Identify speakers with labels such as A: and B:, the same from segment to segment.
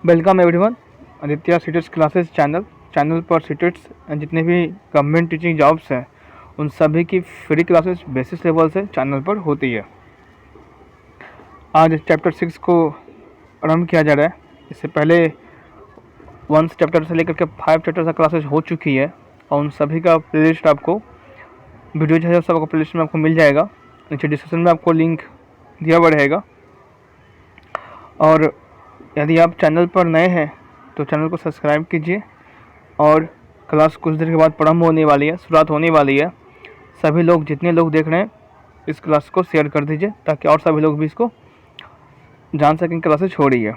A: Welcome everyone. Aditya CTETs classes channel पर CTETs जितने भी गवर्नमेंट टीचिंग जॉब्स हैं उन सभी की फ्री क्लासेस बेसिस लेवल से चैनल पर होती है। आज चैप्टर 6 को आरम्भ किया जा रहा है। इससे पहले 1 चैप्टर से लेकर के 5 चैप्टर तक क्लासेस हो चुकी है और उन सभी का प्लेलिस्ट आपको वीडियो जो है सब आपको प्लेलिस्ट में आपको मिल जाएगा। नीचे डिस्क्रिप्शन में आपको लिंक दिया हुआ रहेगा। और यदि आप चैनल पर नए हैं तो चैनल को सब्सक्राइब कीजिए और क्लास कुछ देर के बाद प्रारंभ होने वाली है, शुरुआत होने वाली है। सभी लोग जितने लोग देख रहे हैं इस क्लास को शेयर कर दीजिए ताकि और सभी लोग भी इसको जान सकें क्लासेस हो रही है।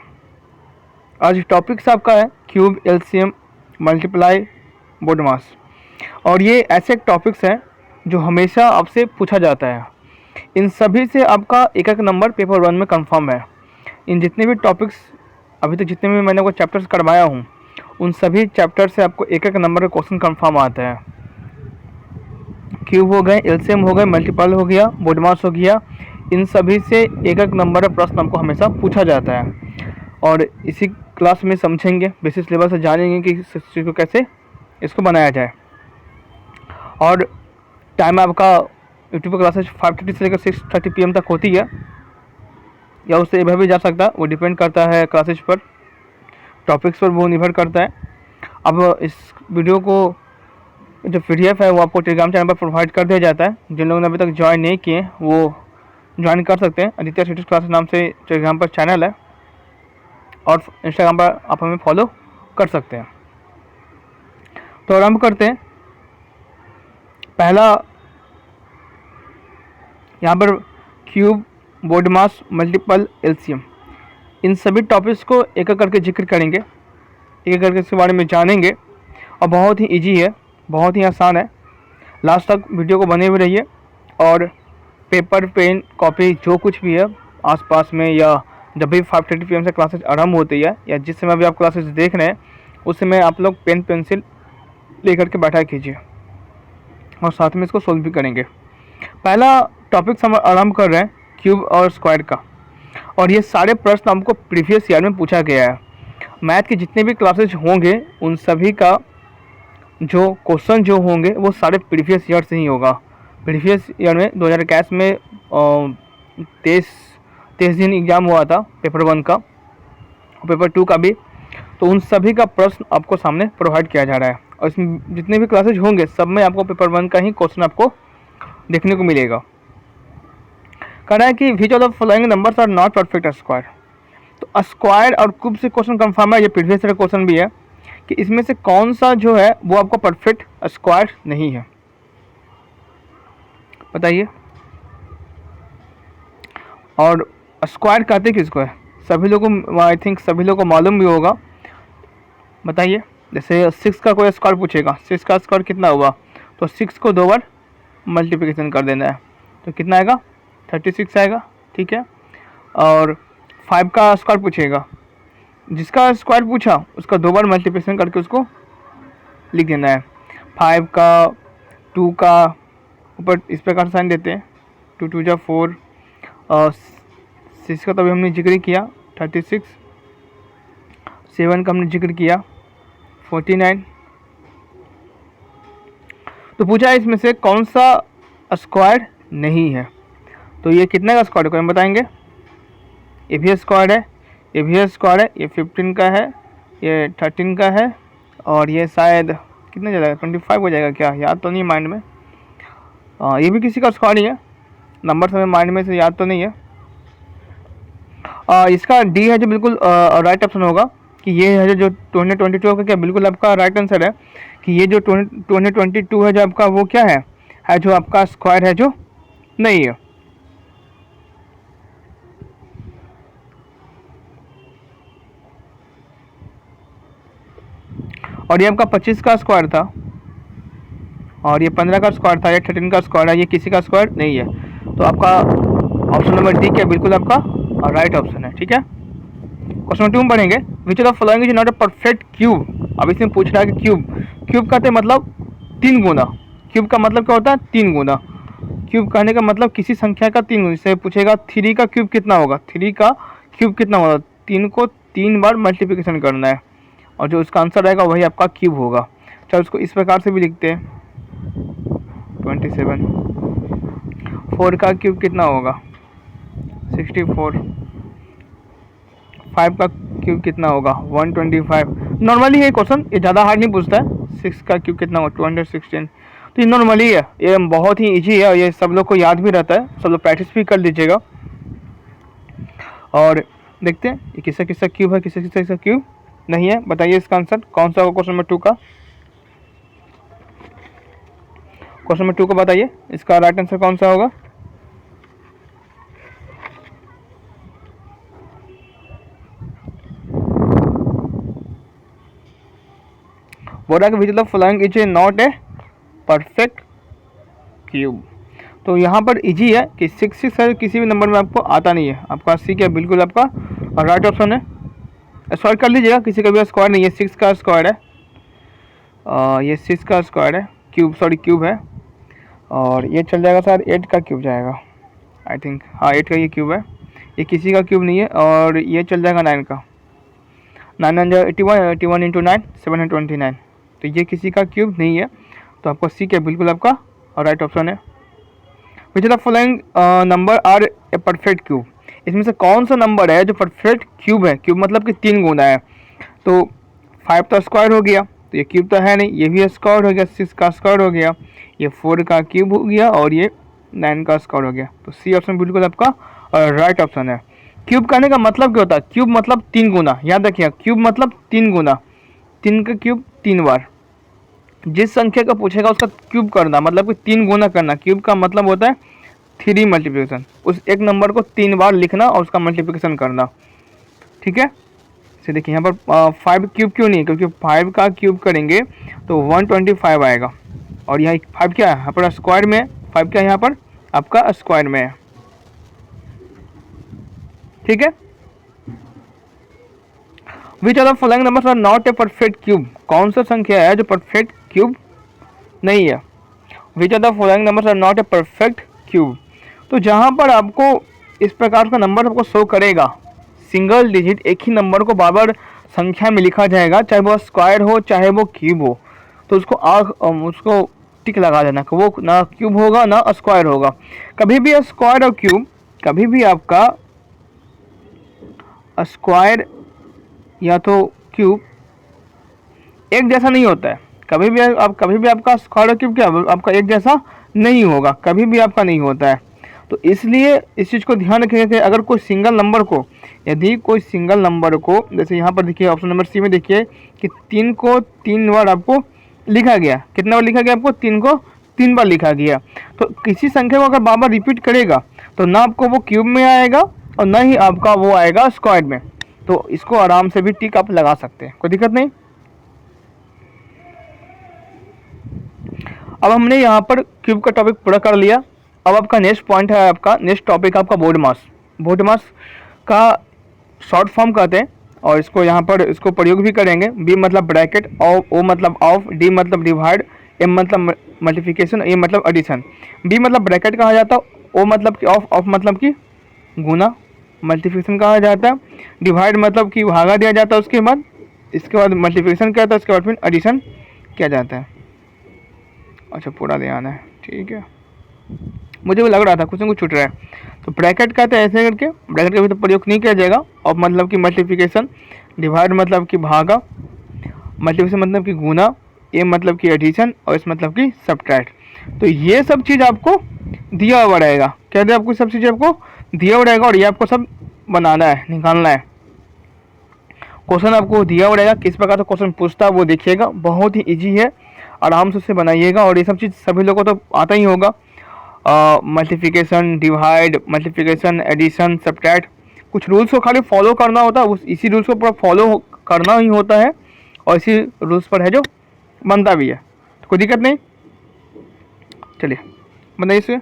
A: आज टॉपिक्स आपका है क्यूब, एलसीएम, मल्टीप्लाई, बोर्ड मास। और ये ऐसे टॉपिक्स हैं जो हमेशा आपसे पूछा जाता है। इन सभी से आपका एक एक नंबर पेपर 1 में कंफर्म है। इन जितने भी टॉपिक्स अभी तक जितने भी मैंने आपको चैप्टर्स करवाया हूँ उन सभी चैप्टर से आपको एक एक नंबर का क्वेश्चन कंफर्म आता है। क्यूब हो गए, एलसीएम हो गए, मल्टीपल हो गया, बोर्ड मास हो गया, इन सभी से एक एक नंबर का प्रश्न आपको हमेशा पूछा जाता है। और इसी क्लास में समझेंगे, बेसिस लेवल से जानेंगे कि इस चीज़ को कैसे इसको बनाया जाए। और टाइम आपका यूट्यूब पर क्लासेस 5:30 से लेकर 6:30 PM तक होती है या उससे इधर भी जा सकता है, वो डिपेंड करता है क्लासेस पर, टॉपिक्स पर वो निर्भर करता है। अब इस वीडियो को जो PDF है वो आपको टेलीग्राम चैनल पर प्रोवाइड कर दिया जाता है। जिन लोगों ने अभी तक ज्वाइन नहीं किए वो ज्वाइन कर सकते हैं। आदित्य सीटेट्स क्लासेस नाम से टेलीग्राम पर चैनल है और इंस्टाग्राम पर आप हमें फॉलो कर सकते हैं। तो आरंभ करते हैं। पहला यहाँ पर क्यूब, बोर्ड मास, मल्टीपल, एलसीएम, इन सभी टॉपिक्स को एक एक करके जिक्र करेंगे, एक एक करके इसके बारे में जानेंगे। और बहुत ही इजी है, बहुत ही आसान है। लास्ट तक वीडियो को बने हुए रहिए और पेपर, पेन, कॉपी जो कुछ भी है आसपास में, या जब भी 5:30 PM से क्लासेस आरम्भ होती है या जिस समय भी आप क्लासेस देख रहे हैं उस समय आप लोग पेन पेंसिल लेकर के बैठा कीजिए और साथ में इसको सोल्व भी करेंगे। पहला टॉपिक हम आरम्भ कर रहे हैं क्यूब और स्क्वायर का। और ये सारे प्रश्न हमको प्रीवियस ईयर में पूछा गया है। मैथ के जितने भी क्लासेज होंगे उन सभी का जो क्वेश्चन जो होंगे वो सारे प्रीवियस ईयर से ही होगा। प्रीवियस ईयर में 2021 में 23 दिन एग्ज़ाम हुआ था पेपर 1 का, पेपर 2 का भी। तो उन सभी का प्रश्न आपको सामने प्रोवाइड किया जा रहा है और इसमें जितने भी क्लासेज होंगे सब में आपको पेपर 1 का ही क्वेश्चन आपको देखने को मिलेगा। कह रहा है कि which of the following numbers are not perfect square. तो स्क्वायर और क्यूब से क्वेश्चन कंफर्म है, ये प्रीवियस ईयर क्वेश्चन भी है कि इसमें से कौन सा जो है वो आपका परफेक्ट स्क्वायर नहीं है, बताइए। और स्क्वायर कहते किसको है, सभी लोगों को आई थिंक सभी लोगों को मालूम भी होगा, बताइए। जैसे 6 का कोई स्क्वायर पूछेगा, 6 का स्क्वायर कितना हुआ, तो 6 को 2 बार मल्टीप्लिकेशन कर देना है तो कितना आएगा, 36 आएगा, ठीक है। और 5 का स्क्वायर पूछेगा, जिसका स्क्वायर पूछा उसका 2 बार मल्टीप्लिकेशन करके उसको लिख देना है। 5 का, 2 का ऊपर इस प्रकार साइन देते हैं, 2 2 जा 4, और 6 का तो अभी हमने जिक्र किया 36, 7 का हमने जिक्र किया 49। तो पूछा है इसमें से कौन सा स्क्वायर नहीं है। तो ये कितने का स्क्वायर है कोई बताएंगे। ये भी स्क्वायर है, ये भी स्क्वायर है, ये 15 का है, ये 13 का है, और ये शायद कितने जाएगा, 25 हो जाएगा क्या, याद तो नहीं माइंड में। ये भी किसी का स्क्वायर ही है, नंबर हमें माइंड में से याद तो नहीं है। इसका डी है जो बिल्कुल राइट ऑप्शन होगा कि ये है जो 2022 का क्या बिल्कुल आपका राइट आंसर है कि ये जो 2022 है जो आपका वो क्या है जो आपका स्क्वायर है जो नहीं है। और ये आपका 25 का स्क्वायर था, और ये 15 का स्क्वायर था, ये 13 का स्क्वायर है, ये किसी का स्क्वायर नहीं है। तो आपका ऑप्शन नंबर डी क्या बिल्कुल आपका राइट ऑप्शन है, ठीक है। क्वेश्चन 2 में पढ़ेंगे विच of the following is not a perfect cube. अब इसमें पूछ रहा है कि क्यूब कहते हैं मतलब 3 गुना। क्यूब का मतलब क्या होता है, 3 गुना। क्यूब कहने का मतलब किसी संख्या का 3 गुना। जैसे पूछेगा 3 का क्यूब कितना होगा, 3 का क्यूब कितना होगा, 3 को 3 बार मल्टीप्लिकेशन करना है और जो उसका आंसर आएगा वही आपका क्यूब होगा। चलो उसको इस प्रकार से भी लिखते हैं 27। 4 का क्यूब कितना होगा 64। 5 का क्यूब कितना होगा 125। नॉर्मली है क्वेश्चन, ये ज़्यादा हार्ड नहीं पूछता है। 6 का क्यूब कितना होगा 216। तो ये नॉर्मली है, ये बहुत ही इजी है और ये सब लोग को याद भी रहता है, सब लोग प्रैक्टिस भी कर लीजिएगा। और देखते हैं ये किसका किसका क्यूब है, किसका किसका क्यूब नहीं है। बताइए इसका आंसर कौन सा होगा क्वेश्चन नंबर 2 का। क्वेश्चन नंबर 2 को बताइए इसका राइट आंसर कौन सा होगा। बोला कि which of the following is not a perfect cube. तो यहाँ पर इजी है कि 6 है, किसी भी नंबर में आपको आता नहीं है। आपका सी क्या बिल्कुल आपका राइट ऑप्शन है। स्क्वायर कर लीजिएगा, किसी का भी स्क्वायर नहीं है, 6 का स्क्वायर है। ये 6 का स्क्वायर है, क्यूब सॉरी क्यूब है। और ये चल जाएगा सर 8 का क्यूब जाएगा आई थिंक, हाँ 8 का ये क्यूब है, ये किसी का क्यूब नहीं है। और ये चल जाएगा 9 का, 981, 81 इंटू 9 729। तो ये किसी का क्यूब नहीं है, तो आपका सी क्या बिल्कुल आपका राइट ऑप्शन है। Which of the following number are a perfect cube. इसमें से कौन सा नंबर है जो परफेक्ट क्यूब है। क्यूब मतलब कि 3 गुना है। तो 5 तो स्क्वायर हो गया, तो ये क्यूब तो है नहीं, ये भी स्क्वायर हो गया, 6 का स्क्वायर हो गया, ये 4 का क्यूब हो गया और ये 9 का स्क्वायर हो गया। तो सी ऑप्शन बिल्कुल आपका राइट ऑप्शन है। क्यूब कहने का मतलब क्या होता है, क्यूब मतलब 3 गुना, याद रखिए क्यूब मतलब 3 गुना, 3 का क्यूब 3 बार। जिस संख्या का पूछेगा उसका क्यूब करना, मतलब कि 3 गुना करना। क्यूब का मतलब होता है 3 मल्टीप्लिकेशन, उस एक नंबर को 3 बार लिखना और उसका मल्टीप्लिकेशन करना। ठीक है, इसे देखिए यहाँ पर 5 क्यूब क्यों नहीं, क्योंकि 5 का क्यूब करेंगे तो 125 आएगा। और यहाँ 5 क्या है यहाँ पर स्क्वायर में, 5 क्या है यहाँ पर आपका स्क्वायर में है। ठीक है, which are the following numbers are not a perfect cube. कौन सा संख्या है जो परफेक्ट क्यूब नहीं है। Which are the following numbers are not a perfect cube. तो जहाँ पर आपको इस प्रकार का नंबर आपको शो करेगा, सिंगल डिजिट एक ही नंबर को बार बार संख्या में लिखा जाएगा, चाहे वो स्क्वायर हो चाहे वो क्यूब हो, तो उसको टिक लगा देना कि वो ना क्यूब होगा ना स्क्वायर होगा। कभी भी स्क्वायर और क्यूब, कभी भी आपका स्क्वायर या तो क्यूब एक जैसा नहीं होता है। कभी भी आपका स्क्वायर और क्यूब क्या आपका एक जैसा नहीं होगा, कभी भी आपका नहीं होता है। तो इसलिए इस चीज़ को ध्यान रखिए कि अगर कोई सिंगल नंबर को, यदि कोई सिंगल नंबर को, जैसे यहाँ पर देखिए ऑप्शन नंबर सी में देखिए कि 3 को 3 बार आपको लिखा गया। कितना बार लिखा गया आपको, 3 को 3 बार लिखा गया। तो किसी संख्या को अगर बार बार रिपीट करेगा तो ना आपको वो क्यूब में आएगा और ना ही आपका वो आएगा स्क्वायर में। तो इसको आराम से भी टिक आप लगा सकते हैं, कोई दिक्कत नहीं। अब हमने यहाँ पर क्यूब का टॉपिक पूरा कर लिया। अब आपका नेक्स्ट पॉइंट है, आपका नेक्स्ट टॉपिक आपका बोर्ड मास। बोर्ड मास का शॉर्ट फॉर्म कहते हैं और इसको यहाँ पर इसको प्रयोग भी करेंगे। बी मतलब ब्रैकेट, ओ मतलब ऑफ, डी मतलब डिवाइड, एम मतलब मल्टीप्लिकेशन, ए मतलब एडिशन। बी मतलब ब्रैकेट कहा जाता है, ओ मतलब कि ऑफ, ऑफ मतलब कि गुना, मल्टीप्लिकेशन कहा जाता है, डिवाइड मतलब कि भागा दिया जाता है उसके बाद, इसके बाद मल्टीप्लिकेशन किया जाता है, उसके बाद फिर एडिशन किया जाता है। अच्छा पूरा ध्यान है, ठीक है। मुझे भी लग रहा था कुछ ना कुछ छूट रहा है। तो ब्रैकेट कहते हैं ऐसे करके, ब्रैकेट का भी तो प्रयोग नहीं किया जाएगा। और मतलब कि मल्टीप्लिकेशन, डिवाइड मतलब कि भागा, मल्टीप्लिकेशन मतलब कि गुना, ए मतलब कि एडिशन और इस मतलब कि सब्ट्रैक्ट। तो ये सब चीज़ आपको दिया हुआ रहेगा। क्या दिया आपको, सब चीज़ आपको दिया हुआ रहेगा और ये आपको सब बनाना है, निकालना है। क्वेश्चन आपको दिया हुआ रहेगा, किस प्रकार से क्वेश्चन पूछता है वो देखिएगा, बहुत ही ईजी है, आराम से उसे बनाइएगा। और ये सब चीज़ सभी लोगों को तो आता ही होगा, multiplication, divide, multiplication, addition, subtract. कुछ रूल्स को खाली फॉलो करना होता है, उस इसी रूल्स को पूरा फॉलो करना ही होता है और इसी रूल्स पर है जो बनता भी है। तो कोई दिक्कत नहीं, चलिए बताइए इसे।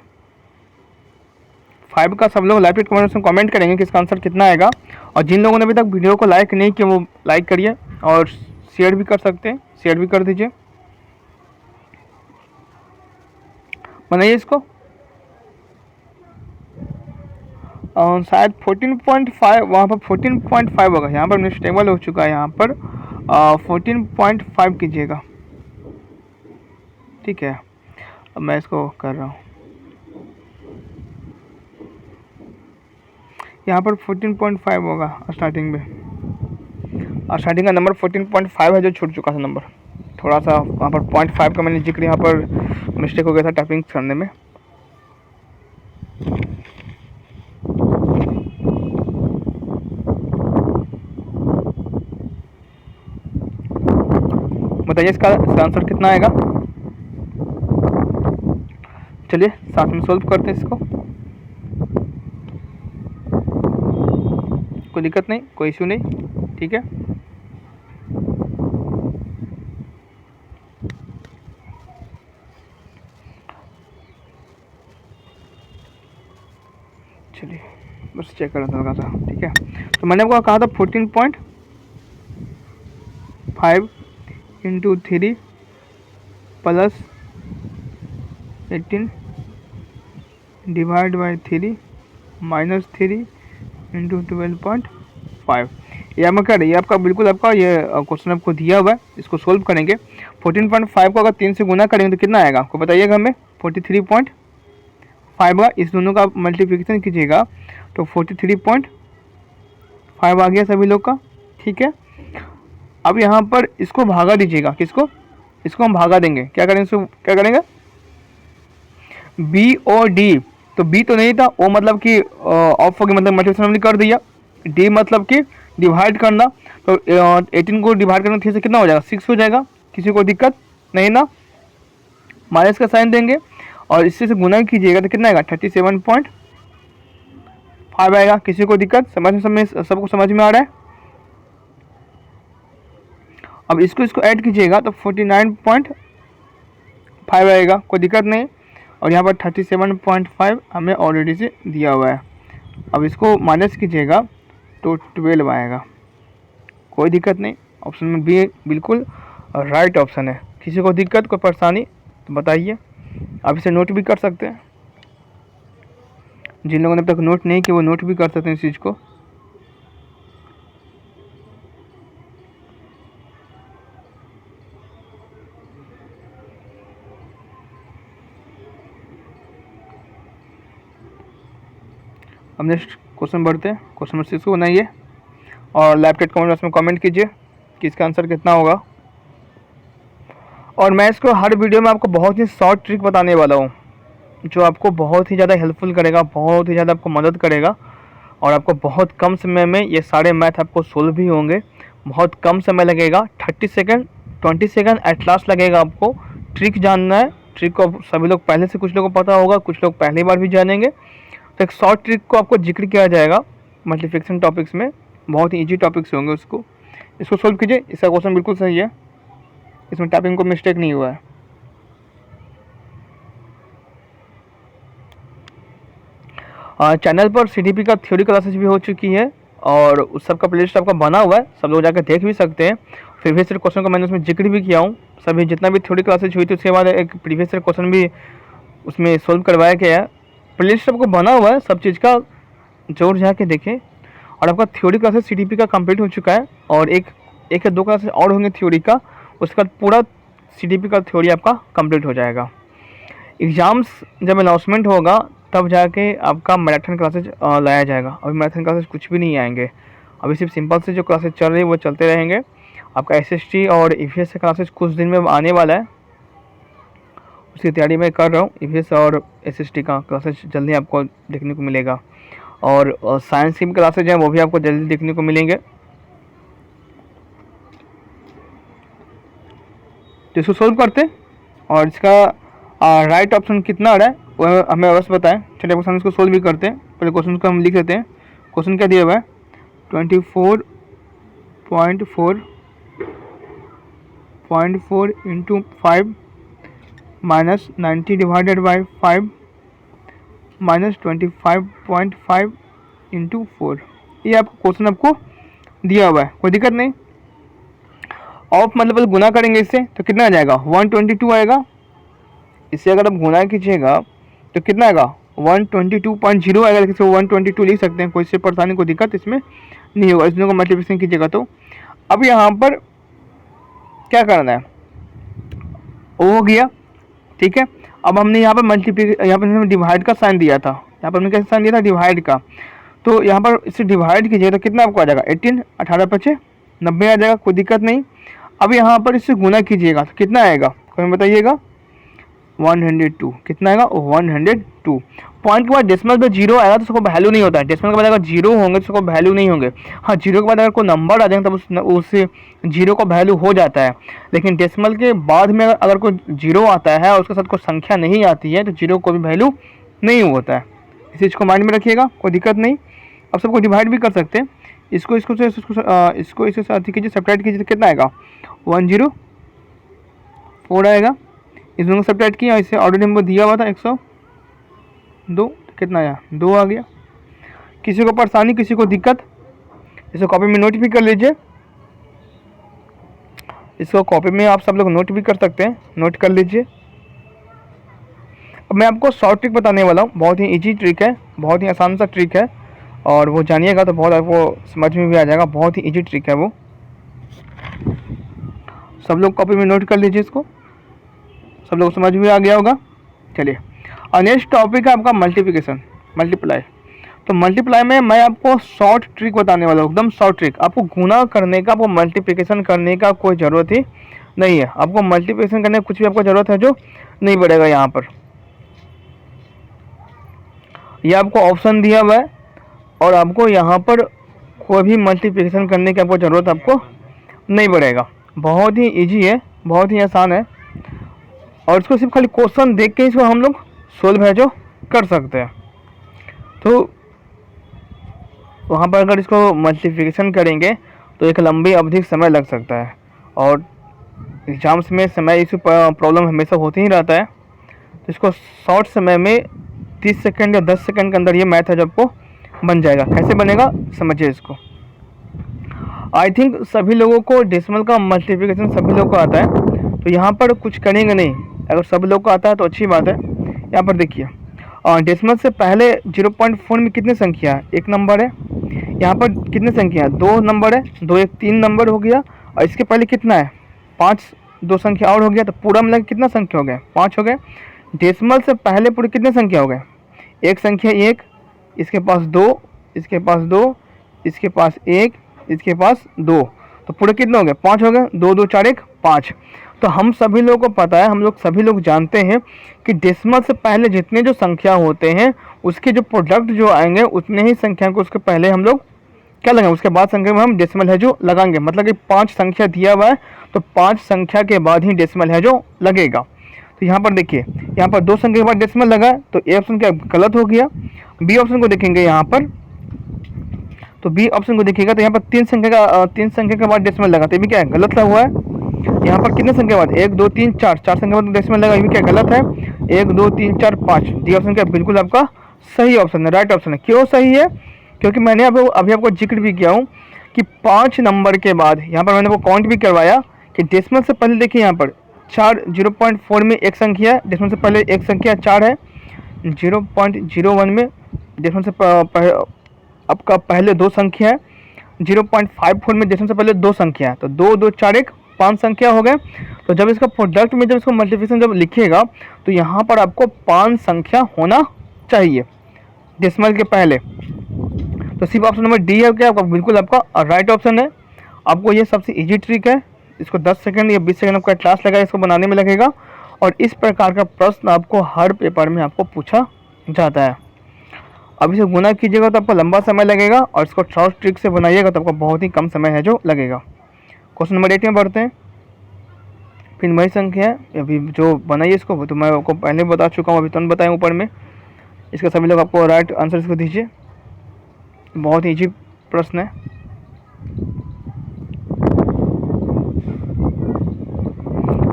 A: 5 का सब लोग लाइव कमेंट में कमेंट करेंगे कि इसका आंसर कितना आएगा। और जिन लोगों ने अभी तक वीडियो को लाइक नहीं किया वो लाइक करिए और शेयर भी कर सकते हैं, शेयर भी कर दीजिए। बनाइए इसको। शायद 14.5, वहाँ पर 14.5 होगा, यहाँ पर मिस्टेबल हो चुका है, यहाँ पर 14.5 कीजिएगा, ठीक है। अब मैं इसको कर रहा हूँ, यहाँ पर 14.5 होगा स्टार्टिंग में, और स्टार्टिंग का नंबर 14.5 है जो छूट चुका था नंबर। थोड़ा सा वहाँ पर 0.5 का मैंने जिक्र यहाँ पर मिस्टेक हो गया था टाइपिंग करने में। बताइए इसका आंसर कितना आएगा। चलिए साथ में सोल्व करते हैं इसको, कोई दिक्कत नहीं, कोई इशू नहीं, ठीक है। चलिए बस चेक कर रहा था, ठीक है। तो मैंने आपको कहा था 14.5 into 3 plus 18 divide by 3 minus 3 into 12.5। ये आपका क्या है, ये आपका बिल्कुल आपका ये क्वेश्चन आपको दिया हुआ है, इसको सोल्व करेंगे। 14.5 को अगर 3 से गुना करेंगे तो कितना आएगा आपको बताइएगा हमें। 43.5 का इस दोनों का मल्टीप्लिकेशन कीजिएगा तो 43.5 आ गया सभी लोग का, ठीक है। अब यहाँ पर इसको भागा दीजिएगा, किसको, इसको हम भागा देंगे, क्या करेंगे, इसको क्या करेंगे, बी और डी। तो बी तो नहीं था, ओ मतलब कि ऑफ हो गया, मतलब मल्टीप्लिकेशन हमने कर दिया। डी मतलब कि डिवाइड करना, तो 18 को डिवाइड करना 3 से कितना हो जाएगा, 6 हो जाएगा, किसी को दिक्कत नहीं ना। माइनस का साइन देंगे और इससे से गुना कीजिएगा तो कितना आएगा, 37.5 आएगा, किसी को दिक्कत, सबको समझ में आ रहा है। अब इसको ऐड कीजिएगा तो 49.5 आएगा, कोई दिक्कत नहीं। और यहाँ पर 37.5 हमें ऑलरेडी से दिया हुआ है। अब इसको माइनस कीजिएगा तो 12 आएगा, कोई दिक्कत नहीं। ऑप्शन में बी बिल्कुल राइट ऑप्शन है। किसी को दिक्कत, कोई परेशानी तो बताइए। आप इसे नोट भी कर सकते हैं, जिन लोगों ने अब तक नोट नहीं किया वो नोट भी कर सकते हैं इस चीज़ को। अब नेक्स्ट क्वेश्चन बढ़ते हैं, क्वेश्चन नंबर 6 को बनाइए और लाइव टेट कमेंट बॉक्स में कमेंट कीजिए कि इसका आंसर कितना होगा। और मैं इसको हर वीडियो में आपको बहुत ही शॉर्ट ट्रिक बताने वाला हूँ जो आपको बहुत ही ज़्यादा हेल्पफुल करेगा, बहुत ही ज़्यादा आपको मदद करेगा और आपको बहुत कम समय में ये सारे मैथ आपको सोल्व भी होंगे। बहुत कम समय लगेगा, 30 सेकेंड 20 सेकेंड एट लास्ट लगेगा आपको। ट्रिक जानना है, ट्रिक को सभी लोग पहले से, कुछ लोगों को पता होगा, कुछ लोग पहली बार भी जानेंगे। तो एक शॉर्ट ट्रिक को आपको जिक्र किया जाएगा मल्टीप्लिकेशन टॉपिक्स में, बहुत ही ईजी टॉपिक्स होंगे इसको सोल्व कीजिए। इसका क्वेश्चन बिल्कुल सही है, इसमें टाइपिंग को मिस्टेक नहीं हुआ है। चैनल पर सीडीपी का थ्योरी क्लासेस भी हो चुकी है और उस सब का प्लेलिस्ट आपका बना हुआ है, सब लोग जाकर देख भी सकते हैं। प्रीवियस ईयर क्वेश्चन का मैंने उसमें जिक्र भी किया हूँ, सभी जितना भी थ्योरी क्लासेज हुई थी उसके बाद एक प्रीवियस ईयर क्वेश्चन भी उसमें सोल्व करवाया गया है। प्लेलिस्ट आपको बना हुआ है, सब चीज़ का जोर जाके देखें। और आपका थ्योरी क्लासेस सीडीपी का कंप्लीट हो चुका है और एक या दो क्लासेस और होंगे थ्योरी का, उसके बाद पूरा सीडीपी का थ्योरी आपका कंप्लीट हो जाएगा। एग्ज़ाम्स जब अनाउंसमेंट होगा तब जाके आपका मैराथन क्लासेज लाया जाएगा। अभी मैराथन क्लासेज कुछ भी नहीं आएंगे, अभी सिर्फ सिंपल से जो क्लासेज चल रही है वो चलते रहेंगे। आपका एसएसटी और ईवीएस का क्लासेज कुछ दिन में आने वाला है, उसकी तैयारी मैं कर रहा हूँ। ईवीएस और एसएसटी का क्लासेज जल्दी आपको देखने को मिलेगा और साइंस की भी क्लासेज हैं वो भी आपको जल्दी देखने को मिलेंगे। तो इसको सोल्व करते हैं और इसका राइट ऑप्शन कितना आ रहा है वो हमें अवश्य बताएं। चलिए क्वेश्चन इसको सोल्व भी करते हैं। पहले क्वेश्चन को हम लिख लेते हैं। क्वेश्चन क्या दिया हुआ है, 24.4 into 5 minus 90 divided by 5 minus 25.5 into 4। ये आपको क्वेश्चन आपको दिया हुआ है, कोई दिक्कत नहीं। ऑफ मतलब गुना करेंगे इससे तो कितना आ जाएगा, 122 आएगा। इससे अगर आप गुना कीजिएगा तो कितना आएगा, 122.0 आएगा, किसी को 122 लिख सकते हैं, कोई से परेशानी कोई दिक्कत इसमें नहीं होगा। इसमें को मल्टीप्लिकेशन कीजिएगा तो अब यहाँ पर क्या करना है, वो हो गया, ठीक है। अब हमने यहाँ पर यहाँ पर हमने डिवाइड का साइन दिया था, यहाँ पर हमने कैसे साइन दिया था, डिवाइड का। तो यहाँ पर इसे डिवाइड कीजिए तो कितना आपको आ जाएगा 18, 18 पचे 90 आ जाएगा, कोई दिक्कत नहीं। अब यहाँ पर इसे गुना कीजिएगा तो कितना आएगा, कोई बताइएगा, 102, कितना आएगा 102। पॉइंट के बाद डेसिमल पे जीरो आएगा तो उसको वैल्यू नहीं होता है, डेसिमल के बाद अगर जीरो होंगे तो उसको वैल्यू नहीं होंगे। हाँ, जीरो के बाद अगर कोई नंबर आ जाएगा तब उस जीरो का वैल्यू हो जाता है, लेकिन डेसिमल के बाद में अगर कोई जीरो आता है और उसके साथ कोई संख्या नहीं आती है तो जीरो को भी वैल्यू नहीं होता है। इस चीज़ को माइंड में रखिएगा, कोई दिक्कत नहीं। अब सबको डिवाइड भी कर सकते हैं, इसको इसको से इसको इसके साथ कीजिए, सब्ट्रैक्ट कीजिए तो कितना आएगा 104 आएगा। इस दोनों को सब्ट्रैक्ट किया, इसे ऑर्डर नंबर दिया हुआ था 102, कितना आया 2 आ गया। किसी को परेशानी, किसी को दिक्कत, इसको कॉपी में नोट भी कर लीजिए, इसको कॉपी में आप सब लोग नोट भी कर सकते हैं, नोट कर लीजिए। अब मैं आपको शॉर्ट ट्रिक बताने वाला हूँ, बहुत ही इजी ट्रिक है, बहुत ही आसान सा ट्रिक है, और वो जानिएगा तो बहुत आपको समझ में भी आ जाएगा, बहुत ही इजी ट्रिक है वो। सब लोग कॉपी में नोट कर लीजिए, इसको सब लोग समझ में आ गया होगा। चलिए, और नेक्स्ट टॉपिक है आपका मल्टीप्लिकेशन, मल्टीप्लाई। तो मल्टीप्लाई में मैं आपको शॉर्ट ट्रिक बताने वाला हूँ, एकदम शॉर्ट ट्रिक। आपको गुना करने का, आपको मल्टीप्लिकेशन करने का कोई ज़रूरत ही नहीं है, आपको मल्टीप्लिकेशन करने की कुछ भी आपको ज़रूरत है जो नहीं पड़ेगा। यहाँ पर ये आपको ऑप्शन दिया हुआ है और आपको यहाँ पर कोई भी मल्टीप्लिकेशन करने की आपको ज़रूरत आपको नहीं पड़ेगा, बहुत ही ईजी है, बहुत ही आसान है, और इसको सिर्फ खाली क्वेश्चन देख के इसको हम लोग सोल्व है जो कर सकते हैं। तो वहाँ पर अगर इसको मल्टीप्लिकेशन करेंगे तो एक लंबी अवधि समय लग सकता है, और एग्जाम्स में समय इस प्रॉब्लम हमेशा होती ही रहता है। तो इसको शॉर्ट समय में 30 सेकंड या 10 सेकंड के अंदर ये मैथ है जो आपको बन जाएगा। कैसे बनेगा समझिए इसको। आई थिंक सभी लोगों को डेसिमल का मल्टीप्लिकेशन सभी लोग को आता है, तो यहाँ पर कुछ करेंगे नहीं। अगर सब लोग को आता है तो अच्छी बात है। यहाँ पर देखिए, डेसिमल से पहले 0.4 में कितनी संख्या है, एक नंबर है। यहाँ पर कितनी संख्या है, 2 नंबर है, 2 1 3 नंबर हो गया, और इसके पहले कितना है 5, 2 संख्या और हो गया, तो पूरा मिला कितना संख्या हो गया 5 हो गए। डेसिमल से पहले पूरी कितने संख्या हो गए, एक संख्या 1, इसके पास 2, इसके पास 2, इसके पास 1, इसके पास 2, तो पूरे कितने हो गए 5 हो गए। 2 2 4 1 5। तो हम सभी लोगों को पता है, हम लोग सभी लोग जानते हैं कि डेसिमल से पहले जितने जो संख्या होते हैं उसके जो प्रोडक्ट जो आएंगे उतने ही संख्या को उसके पहले हम लोग क्या लगाएंगे, उसके बाद संख्या में हम डेसिमल है जो लगाएंगे। मतलब कि 5 संख्या दिया हुआ है तो 5 संख्या के बाद ही डेसिमल है जो लगेगा। तो यहाँ पर देखिए, यहाँ पर 2 संख्या के बाद डेसिमल लगा तो ए ऑप्शन क्या गलत हो गया। बी ऑप्शन को देखेंगे यहाँ पर, तो बी ऑप्शन को देखिएगा तो यहाँ पर 3 संख्या के बाद डेसिमल लगा तो ये भी क्या है गलत हुआ है। यहाँ पर कितने संख्या बाद 1 2 3 4 संख्या बाद डेसिमल लगा, ये भी क्या गलत है। 1 2 3 4 5 डी ऑप्शन क्या बिल्कुल आपका सही ऑप्शन है, राइट ऑप्शन है। क्यों सही है, क्योंकि मैंने अभी आपको जिक्र भी किया हूँ कि 5 नंबर के बाद यहाँ पर मैंने वो काउंट भी करवाया कि डेसिमल से पहले देखिए यहाँ पर 4 0.4 में एक संख्या है, डेसिमल से पहले एक संख्या 4 है। 0.01 में डेसिमल से आपका पहले 2 संख्या है। 0.54 में डेसिमल से पहले 2 संख्या है, तो 2 2 4 1 5 संख्या हो गए। तो जब इसका प्रोडक्ट में जब इसको मल्टीप्लिकेशन जब लिखिएगा तो यहाँ पर आपको 5 संख्या होना चाहिए डेसिमल के पहले। तो सिर्फ ऑप्शन नंबर डी है क्या आपका बिल्कुल आपका राइट ऑप्शन है। आपको ये सबसे इजी ट्रिक है, इसको 10 सेकंड या 20 सेकंड आपका क्लास लगा इसको बनाने में लगेगा, और इस प्रकार का प्रश्न आपको हर पेपर में आपको पूछा जाता है। अब इसे गुना कीजिएगा तो आपको लंबा समय लगेगा, और इसको शॉर्ट ट्रिक से बनाइएगा तो आपको बहुत ही कम समय है जो लगेगा। क्वेश्चन नंबर 8 में बढ़ते हैं। फिर वही संख्या है अभी जो बनाइए इसको, तो मैं आपको पहले बता चुका हूँ, अभी तुरंत बताएं ऊपर में। इसका सभी लोग आपको राइट आंसर इसको दीजिए, बहुत ही ईजी प्रश्न है।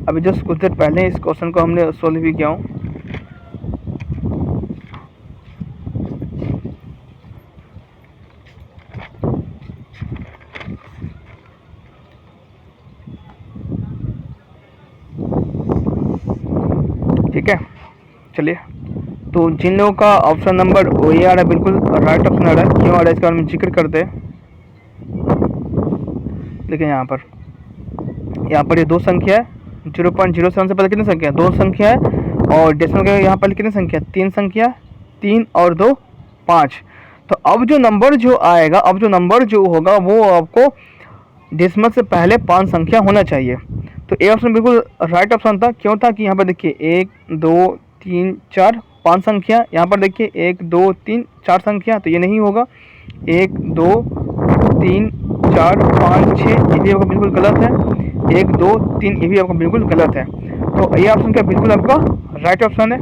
A: अभी जस्ट कुछ देर पहले इस क्वेश्चन को हमने सोल्व भी किया हूँ। ठीक है, चलिए तो जिन लोगों का ऑप्शन नंबर वो ये आ रहा है बिल्कुल राइट ऑप्शन आ रहा है, क्यों आ रहा है इसके बारे में जिक्र करते हैं। देखिए यहाँ पर ये दो संख्या है, 0.07 से पहले कितनी संख्या है, दो संख्या है, और डेसिमल के यहाँ पर कितनी संख्या, तीन संख्या, 3 और 2 5। तो अब जो नंबर जो आएगा, अब जो नंबर जो होगा वो आपको डेसिमल से पहले 5 संख्या होना चाहिए। तो ए ऑप्शन बिल्कुल राइट ऑप्शन था। क्यों था कि यहाँ पर देखिए 1 2 3 4 5 संख्या, यहाँ पर देखिए 1 2 3 4 संख्या, तो ये नहीं होगा। 1 2 3 4 5 6 ये भी आपका बिल्कुल गलत है। 1 2 3 ये भी आपका बिल्कुल गलत है। तो ये ऑप्शन क्या बिल्कुल आपका राइट ऑप्शन है।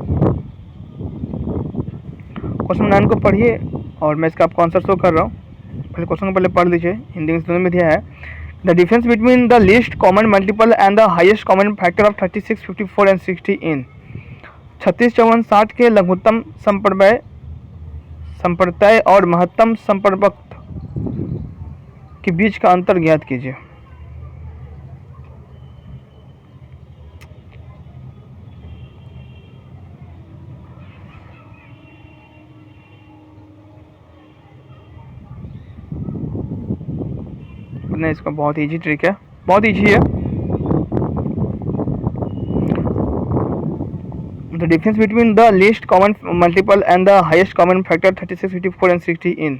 A: क्वेश्चन 9 को पढ़िए और मैं इसका आपको आंसर शो कर रहा हूँ। पहले क्वेश्चन को पहले पढ़ लीजिए, हिंदी इंग्लिश दोनों में दिया है। The difference between the least common multiple and the highest common factor of 36, 54 and 60 इन 36, 54, 60 के लघुत्तम संप्रत्यय और महत्तम संप्रपक्त के बीच का अंतर ज्ञात कीजिए। नहीं, इसका बहुत इजी ट्रिक है, बहुत इजी है। The difference between the least common multiple and the highest common factor 36, 54 and 60 इन।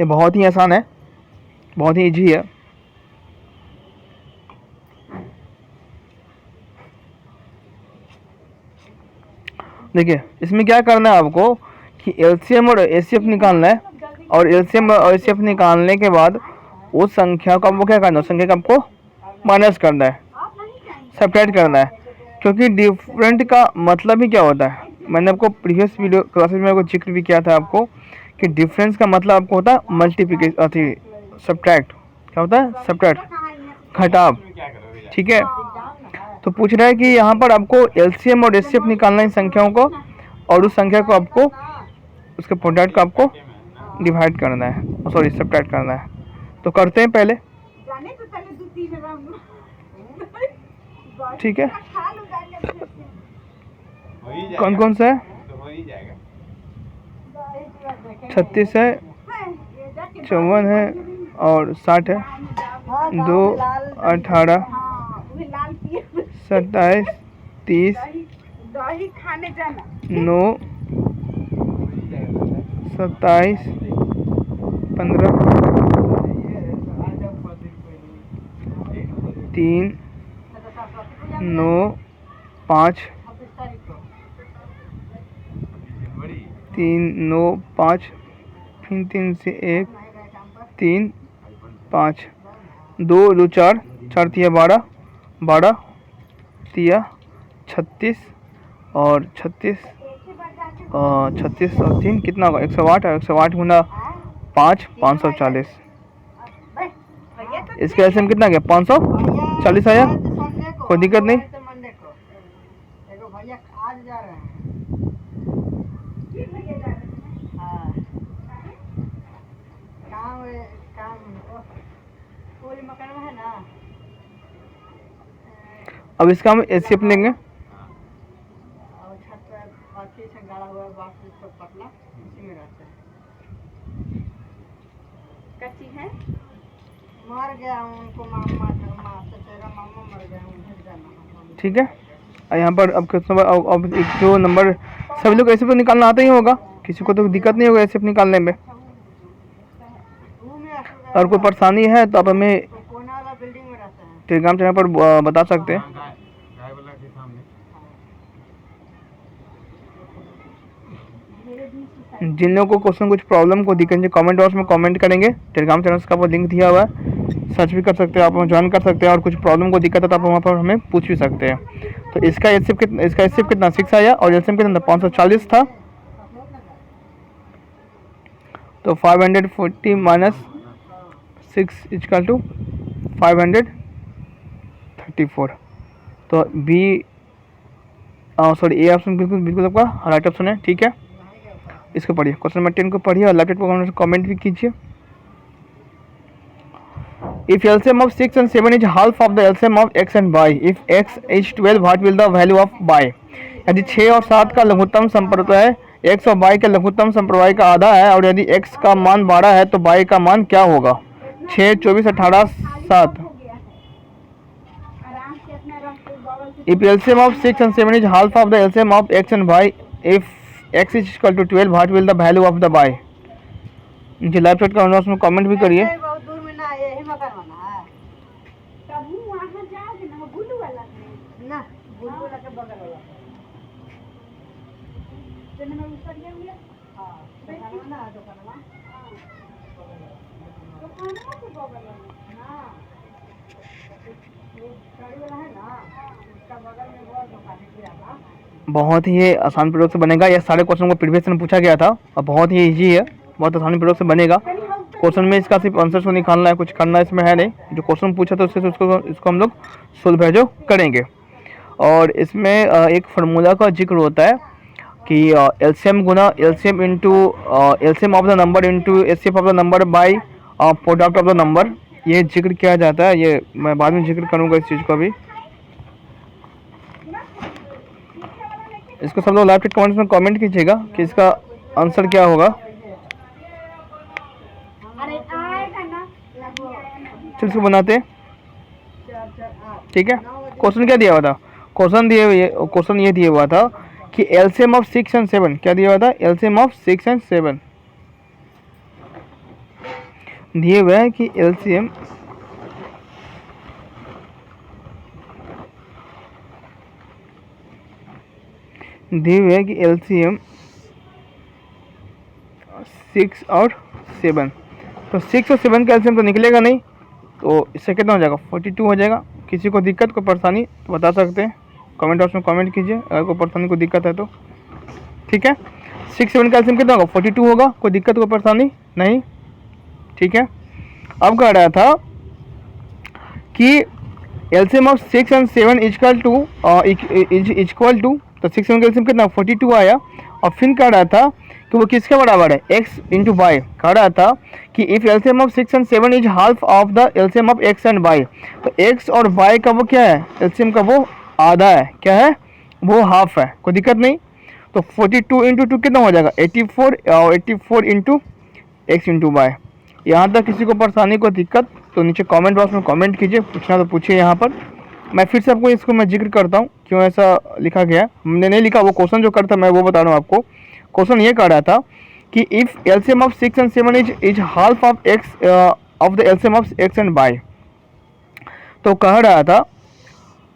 A: ये बहुत ही आसान है, बहुत ही इजी है। देखिए इसमें क्या करना है आपको कि एलसीएम और एचसीएफ निकालना है, और एलसीएम और एचसीएफ निकालने के बाद उस संख्या को आपको क्या करना है, उस संख्या को आपको माइनस करना है, सब्ट्रैक्ट करना है। क्योंकि डिफरेंट का मतलब ही क्या होता है, मैंने आपको प्रीवियस वीडियो क्लासेस में आपको जिक्र भी किया था आपको कि डिफरेंस का मतलब आपको होता है मल्टीप्लिकेशन, अथी सब्ट्रैक्ट। क्या होता है, सब्ट्रैक्ट, घटाव। ठीक है, तो पूछ रहा है कि यहाँ पर आपको एलसीएम और एचसीएफ निकालना है संख्याओं को, और उस संख्या को आपको उसके प्रोडक्ट को आपको डिवाइड करना है, सॉरी सब्ट्रैक्ट करना है। तो करते हैं पहले, ठीक है। कौन कौन सा है, 36 है, 54 है और 60 है। 2 18 27 30 9 27 15 3 9 5 3 9 5 फिर 3 से 1 3 5 2 2 4 4 तिया 12 12 तिया 36 और 36 और 36 और 3 कितना होगा, 108 है। 108 गुना 5 540। इसके एलसीएम कितना गया, 540 आया, कोई दिक्कत नहीं। अब इसका हम एचसीएफ लेंगे।
B: कच्ची है, मर गया हूं उनको, मामा मर गया हूं।
A: ठीक है, यहाँ पर अब अब एक जो नंबर सभी लोग ऐसे तो निकालना आता ही होगा, किसी को तो दिक्कत नहीं होगा ऐसे निकालने में। और कोई परेशानी है तो आप हमें टेलीग्राम चैनल पर बता सकते हैं। जिन लोगों को क्वेश्चन कुछ प्रॉब्लम को दिक्कत कमेंट बॉक्स में कमेंट करेंगे। टेलीग्राम चैनल का वो लिंक दिया हुआ है, सर्च भी कर सकते हैं, आप ज्वाइन कर सकते हैं, और कुछ प्रॉब्लम को दिक्कत है तो आप वहाँ पर हमें पूछ भी सकते हैं। तो इसका एचसीएफ कितना 6 आया, और एलसीएम कितना 540 था। तो 540 माइनस 6 इक्वल टू 534। तो बी सॉरी ए ऑप्शन बिल्कुल बिल्कुल आपका राइट ऑप्शन है, ठीक है। इसको पढ़िए, क्वेश्चन नंबर 10 को पढ़िए और लेफ्ट को कमेंट भी कीजिए। If LCM of 6 and 7 is half of the LCM of x and y, if x is 12, what will the value of y? यदि 6 और 7 का लघुत्तम संप्रदाय x और y के लघुत्तम संप्रदाय का आधा है और यदि x का मान 12 है तो y का मान क्या होगा? 6, 24, 18, 7। If LCM of 6 and 7 is half of the LCM of x and y, if x is equal to 12, what will the value of the y? नीचे लाइव चैट का कमेंट भी करिए।
B: बहुत दूर में ना, यही मकान बना है
C: तब वहाँ जाओगे ना बुलू वाला में
B: ना, बुलबुल के बगल वाला।
C: जब मैं ऊपर गया हूँ
B: हाँ, दुकान ना, दुकान ना,
C: तो खाना के बगल में
B: हाँ, वो गाड़ी वाला है ना, उसका बगल में वो दुकान है किराना।
A: बहुत ही आसान प्रयोग से बनेगा। यह सारे क्वेश्चन को प्रीवियस में पूछा गया था और बहुत ही इजी है, बहुत आसानी प्रयोग से बनेगा। क्वेश्चन में इसका सिर्फ आंसर को निकालना है, कुछ करना इसमें है नहीं। जो क्वेश्चन पूछा था उससे इसको हम लोग सोल्व है जो करेंगे। और इसमें एक फार्मूला का जिक्र होता है कि LCM Guna LCM into LCM of the number into HCF of the number by product of the number, ये जिक्र किया जाता है। ये मैं बाद में जिक्र करूँगा इस चीज़ को भी। इसको सब लोग लाइव कमेंट्स में कमेंट कीजिएगा कि इसका आंसर क्या होगा।
C: अरे आएगा ना
A: चल इसको बनाते हैं, ठीक है। क्वेश्चन क्या दिया हुआ था? क्वेश्चन ये दिया हुआ था कि एलसीएम ऑफ 6 एंड 7, क्या दिया हुआ था? एलसीएम ऑफ 6 एंड 7 दिए हुए हैं कि एलसीएम दिए हुए है कि एलसीएम 6 और 7, तो 6 और 7 का एलसीएम तो निकलेगा नहीं, तो इससे कितना हो जाएगा? 42 हो जाएगा। किसी को दिक्कत को परेशानी तो बता सकते हैं, कमेंट बॉक्स में कमेंट कीजिए अगर कोई परेशानी को दिक्कत है तो, ठीक है। 6 7 का एलसीएम कितना होगा? 42 होगा। कोई दिक्कत को परेशानी नहीं, ठीक है। अब कह रहा था कि LCM of 6 and 7 equal to, तो 6 7 का एलसीएम कितना? 42 आया। और फिर कह रहा था कि वो किसके बराबर है? x into y. कह रहा था कि if LCM of 6 and 7 is half of the LCM of x and y, तो x और y का वो क्या है? एलसीएम का वो आधा है। क्या है? वो हाफ है। कोई दिक्कत नहीं। तो 42 इंटू 2 कितना हो जाएगा? 84, और 84 इंटू x इंटू वाई। यहाँ तक किसी को परेशानी को दिक्कत तो नीचे कमेंट बॉक्स में कमेंट कीजिए, पूछना तो पूछिए। यहाँ पर मैं फिर से आपको इसको मैं जिक्र करता हूँ क्यों ऐसा लिखा गया है। हमने नहीं लिखा, वो क्वेश्चन जो करता मैं वो बता रहा हूँ आपको। क्वेश्चन ये कह रहा था कि if LCM of 6 and 7 is half of x of the LCM of x and y, तो कह रहा था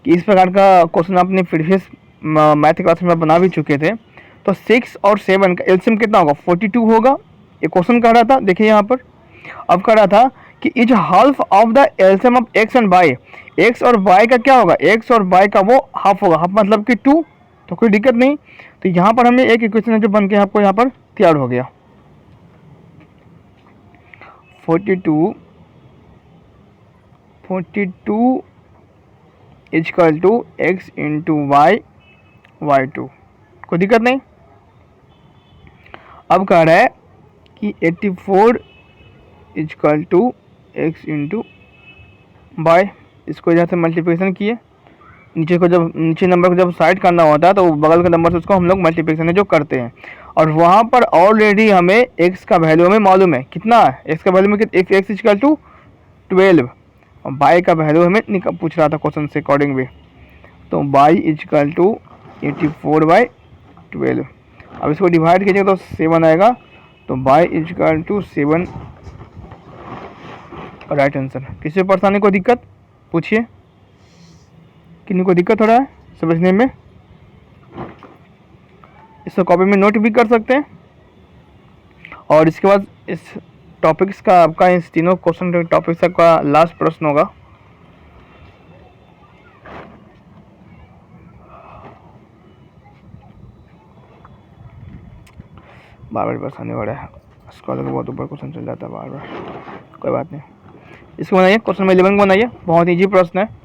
A: कि इस प्रकार का क्वेश्चन आपने प्रीवियस मैथ क्लास में बना भी चुके थे। तो 6 और 7 का एलसीएम कितना होगा? 42 होगा। ये क्वेश्चन कह रहा था, देखिए यहाँ पर। अब कह रहा था कि is half of the LCM of x and y, x और y का क्या होगा? x और y का वो हाफ होगा। हाफ मतलब कि 2, तो कोई दिक्कत नहीं। तो यहाँ पर हमें एक इक्वेशन है जो बन के आपको यहाँ पर तैयार हो गया। 42 equal to x into y y2, कोई दिक्कत नहीं। अब कह रहा है कि 84 equal to x into y. इसको यहाँ से मल्टीप्लिकेशन किए, नीचे नंबर को जब साइड करना होता है तो बगल के नंबर से उसको हम लोग मल्टीप्लिकेशन जो करते हैं। और वहाँ पर ऑलरेडी हमें x का वैल्यू हमें मालूम है कितना है। x का वैल्यू में इफ x इक्वल टू 12 और y का वैल्यू हमें पूछ रहा था क्वेश्चन से अकॉर्डिंग भी, तो y इक्वल टू 84/12। अब इसको डिवाइड कीजिएगा तो 7 आएगा, तो y equal to 7 right answer. किसी परेशानी को दिक्कत पूछिए, किन्हीं को दिक्कत हो रहा है समझने में? इसको कॉपी में नोट भी कर सकते हैं। और इसके बाद इस टॉपिक्स का आपका इस तीनों क्वेश्चन टॉपिक्स का लास्ट प्रश्न होगा। बार बार परेशानी हो रहा है, स्कॉलर का बहुत ऊपर क्वेश्चन चल जाता है बार बार, कोई बात नहीं। इसको बनाइए, क्वेश्चन नंबर 11 को बनाइए, बहुत ईजी प्रश्न है।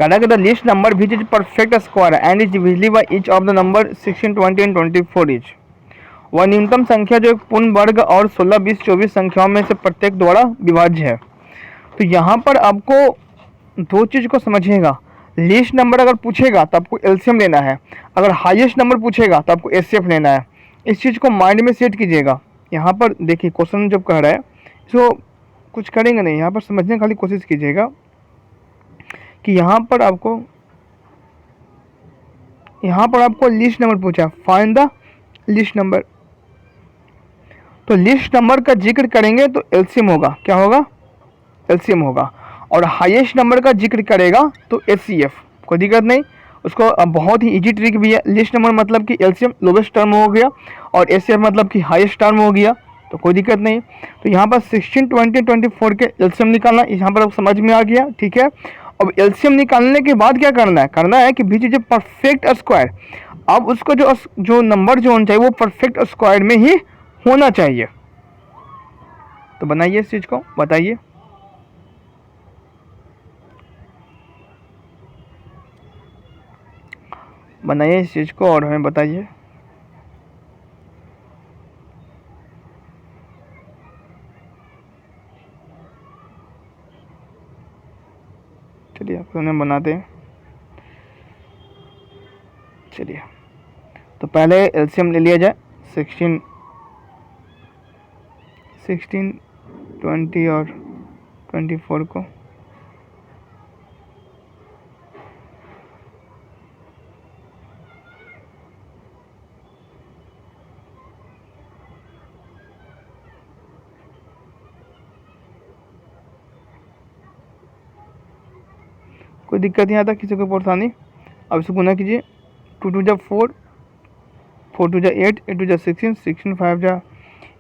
A: कह रहा है कि the list number which is perfect square and is divisible by each of the number 16, 20 and 24 etch. वह न्यूनतम संख्या जो एक पूर्ण वर्ग और 16, 20, 24 संख्याओं में से प्रत्येक द्वारा विभाज्य है। तो यहाँ पर आपको दो चीज़ को समझिएगा। लिस्ट नंबर अगर पूछेगा तो आपको एलसीएम लेना है, अगर हाईएस्ट नंबर पूछेगा तो आपको एचसीएफ लेना है। इस चीज़ को माइंड में सेट कीजिएगा। यहाँ पर देखिए क्वेश्चन जब कह रहा है इसको कुछ करेंगे नहीं, यहाँ पर समझने की खाली कोशिश कीजिएगा कि यहाँ पर आपको लिस्ट नंबर पूछा, फाइंड द लिस्ट नंबर। तो लिस्ट नंबर का जिक्र करेंगे तो एलसीएम होगा, क्या होगा? एलसीएम होगा। और हाईएस्ट नंबर का जिक्र करेगा तो एचसीएफ, कोई दिक्कत नहीं। उसको बहुत ही इजी ट्रिक भी है। लिस्ट नंबर मतलब कि एलसीएम लोवेस्ट टर्म हो गया और एचसीएफ मतलब कि हाईएस्ट टर्म हो गया, तो कोई दिक्कत नहीं। तो यहाँ पर 16, 20, 24 के एलसीएम निकालना यहाँ पर समझ में आ गया, ठीक है। अब एलसीएम निकालने के बाद क्या करना है कि बीच जो परफेक्ट स्क्वायर, अब उसको जो नंबर जो होना चाहिए वो परफेक्ट स्क्वायर में ही होना चाहिए। तो बनाइए इस चीज़ को, बताइए। बनाइए इस चीज़ को और हमें बताइए। चलिए आप उन्हें बनाते हैं। चलिए तो पहले एलसीएम ले लिया जाए 16, 20 और 24 को। कोई दिक्कत नहीं आता, किसी को परेशानी? अब इसको गुना कीजिए। 2 2 जा 4, 4 2 जा 8, 8 2 जा 16, 16 5 जा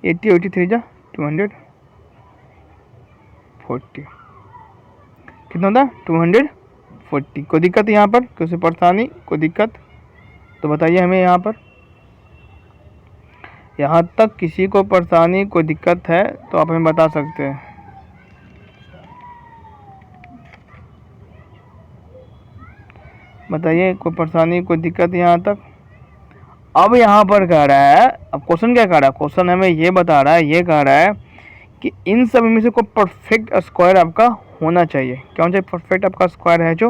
A: 80, 83 जा 240। कितना होता? 240। कोई दिक्कत यहाँ पर, किसी परेशानी, कोई दिक्कत तो बताइए हमें। यहाँ तक किसी को परेशानी, कोई दिक्कत है तो आप हमें बता सकते हैं। बताइए कोई परेशानी, कोई दिक्कत यहाँ तक? अब यहाँ पर कह रहा है, अब क्वेश्चन क्या कह रहा है? क्वेश्चन हमें ये बता रहा है, ये कह रहा है कि इन सब में से कोई परफेक्ट स्क्वायर आपका होना चाहिए। क्या होना चाहिए? परफेक्ट आपका स्क्वायर है जो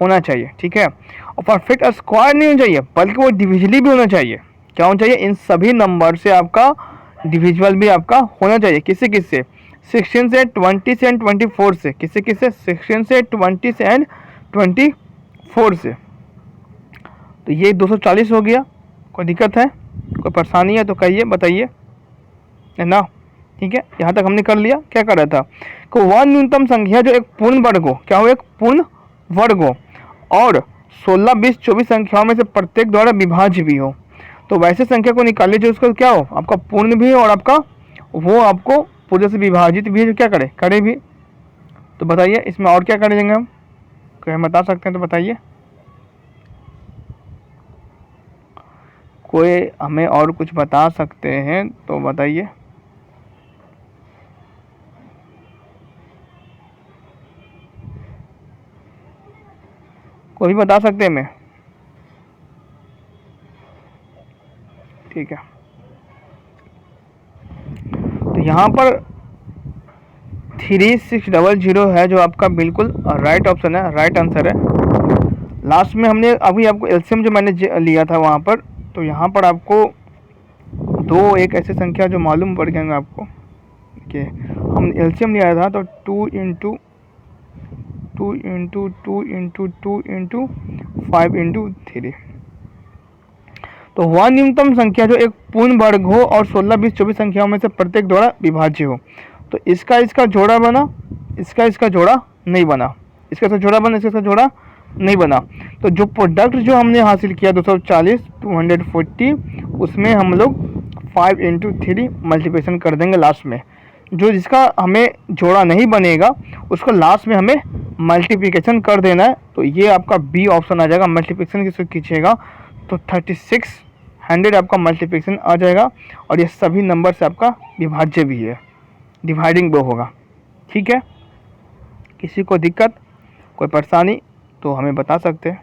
A: होना चाहिए, ठीक है। और परफेक्ट स्क्वायर नहीं होना चाहिए बल्कि वो डिविजिबल भी होना चाहिए। क्या होना चाहिए? इन सभी नंबर से आपका डिविजिबल भी आपका होना चाहिए। किससे? 16 से, 20 से एंड 24 से। किससे? 16 से, 20 से एंड 24 से। तो ये 240 हो गया। कोई दिक्कत है, कोई परेशानी है तो कहिए, बताइए, है ना? ठीक है, यहाँ तक हमने कर लिया। क्या कर रहा था कि वह न्यूनतम संख्या जो एक पूर्ण वर्ग हो, क्या हो? एक पूर्ण वर्ग हो और 16, 20, 24 संख्याओं में से प्रत्येक द्वारा विभाज्य भी हो। तो वैसे संख्या को निकालिए जो उसका क्या हो, आपका पूर्ण भी हो और आपका वो आपको पूरे से विभाजित भी है, जो क्या करे भी। तो बताइए इसमें और क्या करेंगे हम, कोई हम बता सकते हैं तो बताइए। कोई हमें और कुछ बता सकते हैं तो बताइए। कोई भी बता सकते हैं हमें? ठीक है, तो यहाँ पर 3600 है जो आपका बिल्कुल राइट ऑप्शन है, राइट आंसर है। लास्ट में हमने अभी आपको एलसीएम जो मैंने लिया था वहाँ पर, तो यहाँ पर आपको दो एक ऐसे संख्या जो मालूम पड़ जाएंगे आपको कि हम एलसीएम लिया था। तो 2 into 2 into 2 into 2 into 5 into 3। तो वह न्यूनतम संख्या जो एक पूर्ण वर्ग हो और 16, 20, 24 संख्याओं में से प्रत्येक द्वारा विभाज्य हो। तो इसका जोड़ा बना, इसका जोड़ा नहीं बना, इसका जोड़ा बना, इसका जोड़ा नहीं बना। तो जो प्रोडक्ट जो हमने हासिल किया 240, 240, उसमें हम लोग 5 इंटू 3 मल्टीप्लिकेशन कर देंगे लास्ट में। जो जिसका हमें जोड़ा नहीं बनेगा उसको लास्ट में हमें मल्टीप्लिकेशन कर देना है। तो ये आपका बी ऑप्शन आ जाएगा। मल्टीप्लिकेशन किसको कीजिएगा तो 3600 आपका मल्टीप्लिकेशन आ जाएगा और ये सभी नंबर से आपका विभाज्य भी है, डिवाइडिंग वो होगा। ठीक है, किसी को दिक्कत, कोई परेशानी, तो हमें बता सकते हैं,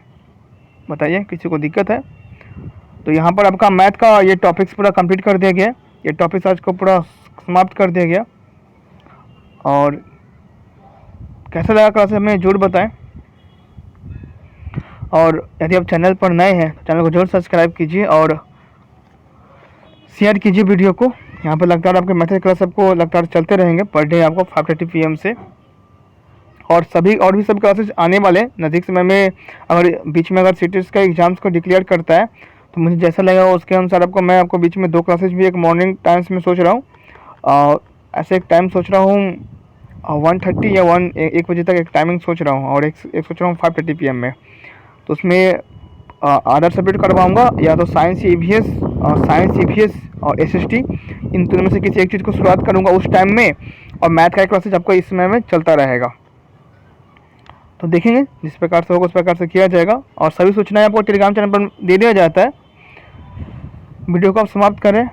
A: बताइए किसी को दिक्कत है। तो यहाँ पर आपका मैथ का ये टॉपिक्स पूरा कंप्लीट कर दिया गया, ये टॉपिक्स आज को पूरा समाप्त कर दिया गया। और कैसा लगा क्लास हमें जरूर बताएं। और यदि आप चैनल पर नए हैं तो चैनल को जरूर सब्सक्राइब कीजिए और शेयर कीजिए वीडियो को। यहाँ पर लगातार आपके मैथ्स क्लास आपको लगातार चलते रहेंगे पर डे आपको 5:30 PM से। और भी सब क्लासेस आने वाले नज़दीक समय में। अगर बीच में अगर सीटीज का एग्ज़ाम्स को डिक्लेयर करता है तो मुझे जैसा लगेगा उसके अनुसार मैं आपको बीच में 2 क्लासेस भी, एक मॉर्निंग टाइम्स में सोच रहा हूँ, ऐसे एक टाइम सोच रहा हूँ 1:30 या 1 बजे तक एक टाइमिंग सोच रहा हूँ, और एक सोच रहा हूँ 5:30 PM में। तो उसमें अदर सब्जेक्ट करवाऊँगा, या तो साइंस EVS और SST, इन तीनों में से किसी एक चीज़ को शुरुआत करूँगा उस टाइम में, और मैथ का क्लासेज आपको इस समय में चलता रहेगा। तो देखेंगे जिस प्रकार से होगा उस प्रकार से किया जाएगा। और सभी सूचनाएं आपको टेलीग्राम चैनल पर दे दिया जाता है। वीडियो को आप समाप्त करें।